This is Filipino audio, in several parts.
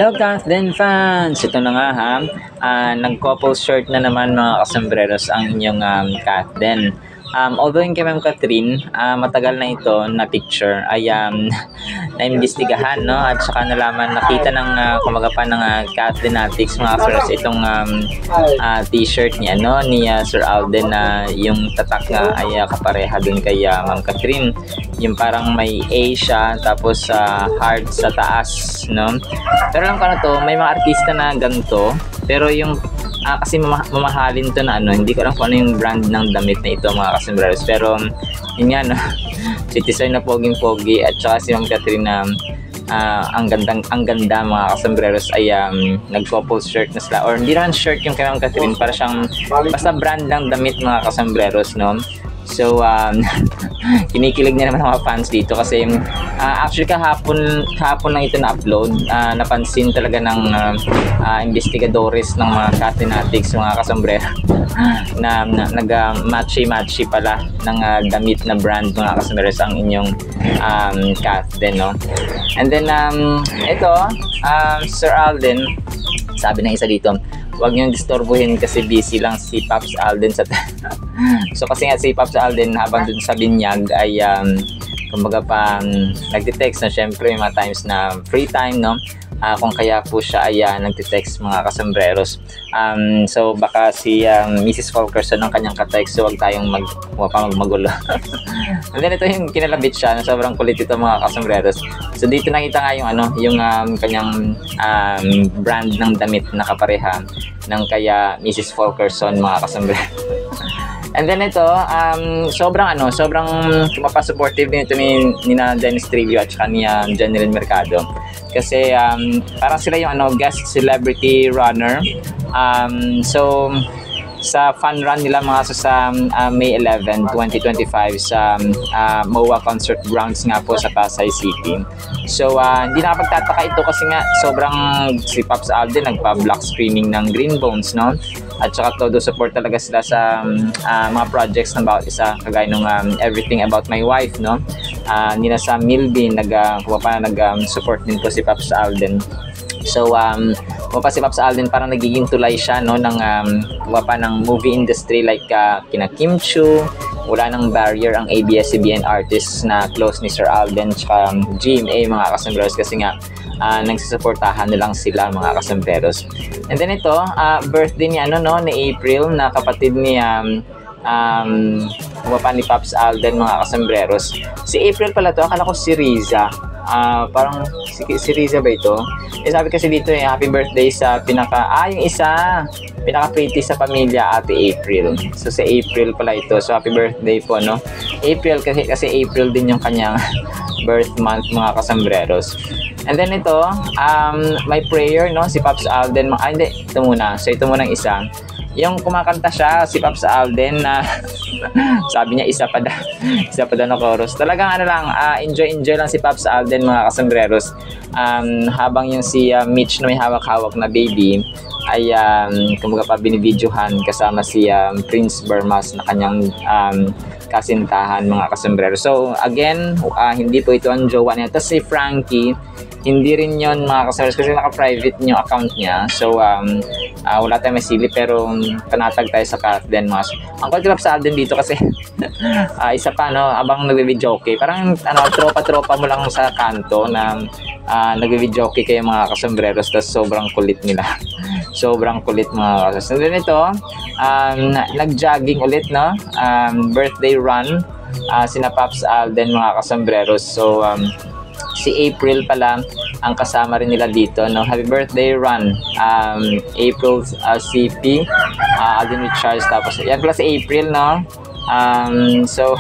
Hello Kathleen fans! Ito na nga ha, nag-couple shirt na naman mga kasambreros ang inyong Kathleen. Although yung kay Ma'am Catherine, matagal na ito na picture ay naimbestigahan, no? At saka nalaman, nakita ng kumaga pa ng Kathleenatics mga kasambreros itong t-shirt niya, no? Ni Sir Alden na yung tatak nga ay kapareha dun kay Ma'am Catherine. Yung parang may A siya, tapos heart sa taas, no? Pero alam ko na to, may mga artista na ganito, pero yung kasi mamahalin to na ano, hindi ko alam kung ano yung brand ng damit na ito mga kasambreros, pero yun nga, no? Si Tisoy na poging-pogi at saka si Ma'am Catherine na ang ganda mga kasambreros ay nag-couple shirt na sila, or hindi naman shirt yung kay Ma'am Catherine, para siyang basta brand ng damit mga kasambreros, no? So, kinikilig niya naman ang mga fans dito kasi actually kahapon lang ito na-upload. Napansin talaga ng investigadores ng mga Kathleenatics, mga kasombrero na nag-matchy-matchy pala ng damit na brand mga kasombrero ang inyong Kathleen, no? And then, ito, Sir Alden, sabi ng isa dito, huwag niyong disturbuhin kasi busy lang si Pops Alden sa so kasi nga si Pops Alden habang dun sa binyag ay kumbaga pa nagte-text na, syempre mga times na free time, no? Kung kaya po siya ay nagte-text mga kasambreros. So baka si Mrs. Fulkerson ang kanyang ka-text, so huwag tayong magmagulo. And then ito yung kinalabit siya, sobrang kulit ito mga kasambreros. So dito nakita nga yung yung kanyang brand ng damit na kapareha ng kaya Mrs. Fulkerson mga kasambreros. And then ito, sobrang mapasupportive din ito ni na Dennis Trillo at saka ni Janeline Mercado. Kasi parang sila yung guest celebrity runner. So sa fun run nila mga sa May 11, 2025 sa MOA Concert Grounds nga po sa Pasay City. So hindi nakapagtataka ito kasi nga sobrang si Pops Alden nagpa-block streaming ng Green Bones, no? At saka todo support talaga sila sa mga projects ng bawat isa, kagaya nung Everything About My Wife, no? Nila sa Milby nag-support din po si Pops Alden. So pa si Pops Alden parang nagiging tulay siya, no, ng ng movie industry, like kina Kim Chu. Wala nang barrier ang ABS-CBN artists na close ni Sir Alden tsaka GMA mga kasambreros, kasi nga nagsisuportahan na lang sila mga kasambreros. And then ito, birthday ni ni April, na kapatid ni ni Pops Alden mga kasambreros. Si April pala to, akala ko si Riza. Parang si Riza ba ito? Sabi kasi dito happy birthday sa yung pinaka-pretty sa pamilya, Ate April. So si April pala ito. So happy birthday po, no? April kasi April din yung kanyang birth month mga kasambreros. And then ito, my prayer, no? Si Pops Alden, hindi, ito muna. So ito muna ang isa. Yung kumakanta siya, si Pops Alden, na sabi niya isa pa daw na chorus. Talagang enjoy lang si Pops Alden mga kasambreros. Habang yung si Mitch na may hawak-hawak na baby ay kumbaga pa binibidyohan kasama si Prince Bermas na kanyang kasintahan mga kasambreros. So again, hindi po ito ang jowa niya. Tapos si Frankie, hindi rin yon mga kasambreros kasi naka-private yung account niya. So wala tayong masili, pero panatag tayo sa Kathleen mas. Ang pagkilap sa Alden dito kasi isa pa, no, abang nagbe-videoke, parang tropa-tropa mo lang sa kanto na nagbe-videoke kayo mga kasambreros, tapos sobrang kulit nila. Sobrang kulit mga kasambreros. And then ito, nag-jogging ulit, no? Birthday run sina Pops Alden mga kasambreros. So si April pala ang kasama rin nila dito, no? Happy birthday run April, CP, Alden Richards, tapos yan pala si April, no? So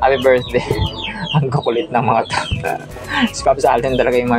happy birthday. Ang kukulit ng mga si Pops Alden talaga yung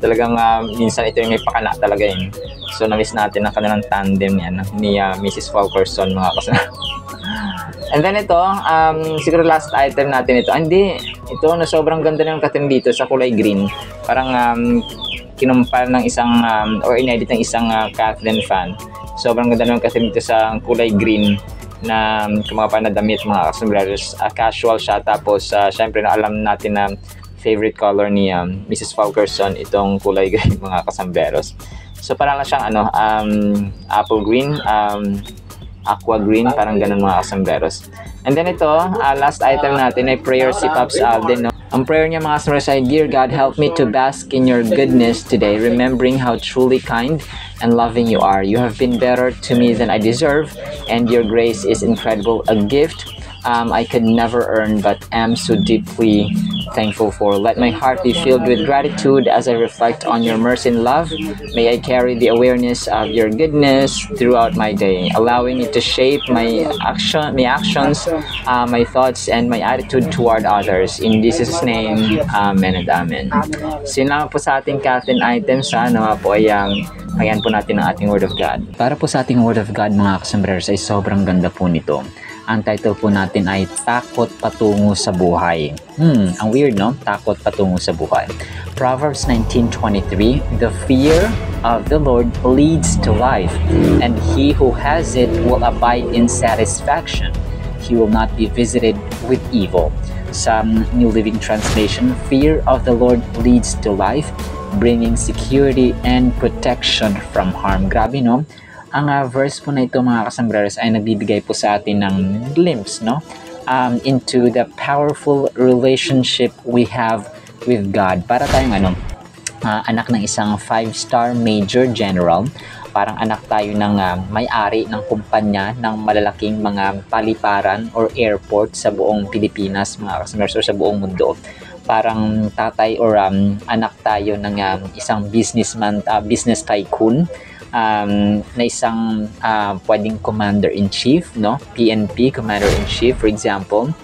talagang minsan ito yung may pakana talaga yun. So na-miss natin ang kanilang tandem ni Mrs. Fulkerson mga kasama. And then ito, siguro last item natin ito. Ito na sobrang ganda ng katin dito sa kulay green. Parang kinumpal ng isang or inedit ng isang Kathleen fan. Sobrang ganda ng katin dito sa kulay green na kumapa na damit mga kasambreros. Casual siya, tapos syempre na alam natin na favorite color ni Mrs. Fulkerson itong kulay green mga kasamberos. So parang lang siyang apple green, aqua green, parang ganun mga kasamberos. And then ito, last item natin ay prayer si Pops Alden. No? Ang prayer niya mga kasamberos ay, Dear God, help me to bask in your goodness today, remembering how truly kind and loving you are. You have been better to me than I deserve, and your grace is incredible, a gift I could never earn but am so deeply thankful for. Let my heart be filled with gratitude as I reflect on your mercy and love. May I carry the awareness of your goodness throughout my day, allowing it to shape my actions, my thoughts, and my attitude toward others. In Jesus' name, Amen and Amen. So yun lang po sa ating Kathleen items. Nawa po ay ayan po natin ang ating Word of God. Para po sa ating Word of God mga kasambreros ay sobrang ganda po nito. Ang title po natin ay Takot Patungo sa Buhay. Ang weird, no? Takot patungo sa buhay. Proverbs 19:23, The fear of the Lord leads to life, and he who has it will abide in satisfaction. He will not be visited with evil. Some New Living Translation, Fear of the Lord leads to life, bringing security and protection from harm. Grabe, no? Ang verse po na ito mga kasambreros ay nagbibigay po sa atin ng glimpse, no? Into the powerful relationship we have with God. Para tayong anak ng isang 5-star major general, parang anak tayo ng may-ari ng kumpanya ng malalaking mga paliparan or airport sa buong Pilipinas, mga kasambreros, or sa buong mundo. Parang tatay or anak tayo ng isang businessman, business tycoon, na isang pwedeng commander-in-chief, no? PNP, commander-in-chief, for example.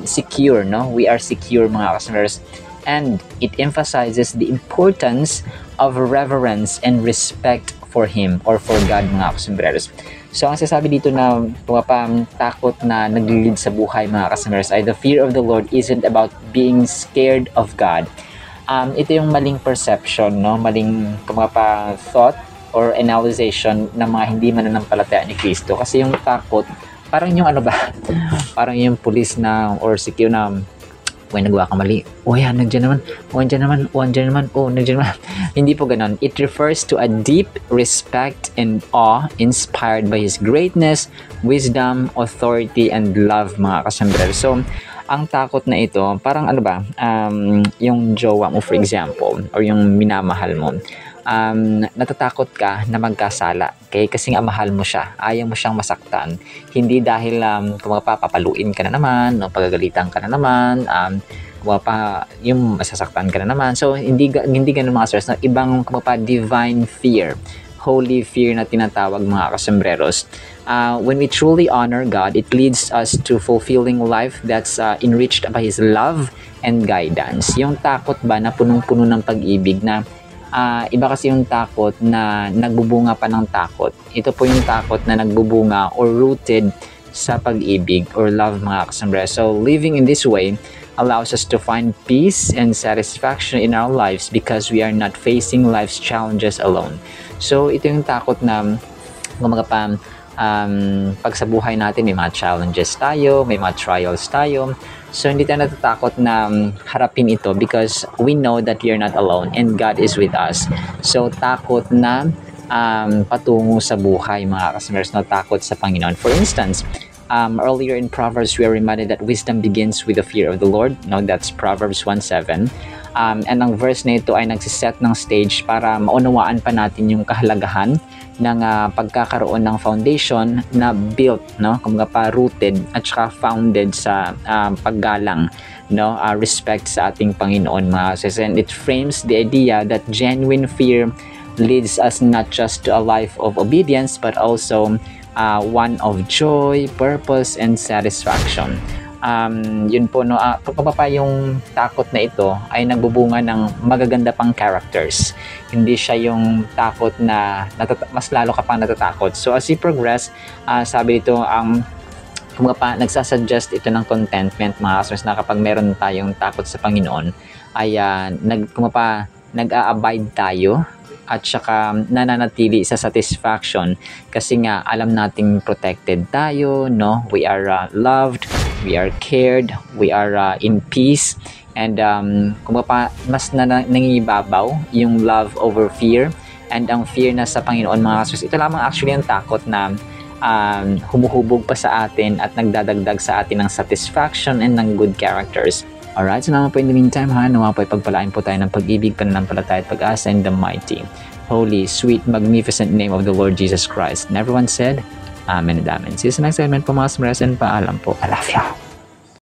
Secure, no? We are secure, mga kasambreros. And it emphasizes the importance of reverence and respect for Him or for God, mga kasambreros. So, ang sasabi dito na takot na naglilid sa buhay, mga kasambreros, ay the fear of the Lord isn't about being scared of God. Ito yung maling perception, no? Maling thought or analyzation ng mga hindi mananampalataya ni Kristo. Kasi yung takot, parang yung parang yung police na or secure na nagawa ka mali. Yan, nandiyan naman. Hindi po ganon. It refers to a deep respect and awe inspired by His greatness, wisdom, authority, and love, mga kasambreros. So, ang takot na ito, parang yung jowa mo, for example, or yung minamahal mo, natatakot ka na magkasala kasi nga mahal mo siya, ayaw mo siyang masaktan, hindi dahil papaluin ka na naman, no, pagagalitan ka na naman, yung masasaktan ka na naman. So hindi ganun mga sirs, no? Ibang divine fear, holy fear na tinatawag, mga kasambreros. When we truly honor God, it leads us to fulfilling life that's enriched by His love and guidance. Yung takot ba na punong-puno ng pag-ibig na iba kasi yung takot na nagbubunga pa ng takot. Ito po yung takot na nagbubunga or rooted sa pag-ibig or love, mga kasambreros. So, living in this way allows us to find peace and satisfaction in our lives because we are not facing life's challenges alone. So, ito yung takot na pag sa buhay natin may mga challenges tayo, may mga trials tayo. So, hindi tayo natatakot na harapin ito because we know that we are not alone and God is with us. So, takot na patungo sa buhay, mga kasambreros, na takot sa Panginoon. For instance, earlier in Proverbs, we are reminded that wisdom begins with the fear of the Lord. No, that's Proverbs 1:7. And ang verse na ito ay nagsiset ng stage para maunawaan pa natin yung kahalagahan ng pagkakaroon ng foundation na built, no, rooted at saka founded sa paggalang, no, respect sa ating Panginoon, mga sis. And it frames the idea that genuine fear leads us not just to a life of obedience but also one of joy, purpose, and satisfaction. Yun po, no, yung takot na ito ay nagbubunga ng magaganda pang characters. Hindi siya yung takot na mas lalo ka pang natatakot. So as you progress, sabi dito, nagsasuggest ito ng contentment, mga kasmas, na kapag meron tayong takot sa Panginoon ay nag-a-abide tayo at saka nananatili sa satisfaction kasi nga alam nating protected tayo, no? We are loved, we are cared, we are in peace, and kung mas nangingibabaw yung love over fear, and ang fear na sa Panginoon mga kasus. Ito lamang actually yung takot na humuhubog pa sa atin at nagdadagdag sa atin ng satisfaction and ng good characters. Alright, so naman po in the meantime ha, nawa po ipagpalain po tayo ng pag-ibig, pananampalataya at pag-asa in the mighty, holy, sweet, magnificent name of the Lord Jesus Christ. And everyone said, Amen and Amen. See you sa next segment po mga kasambreros, and paalam po. I love you.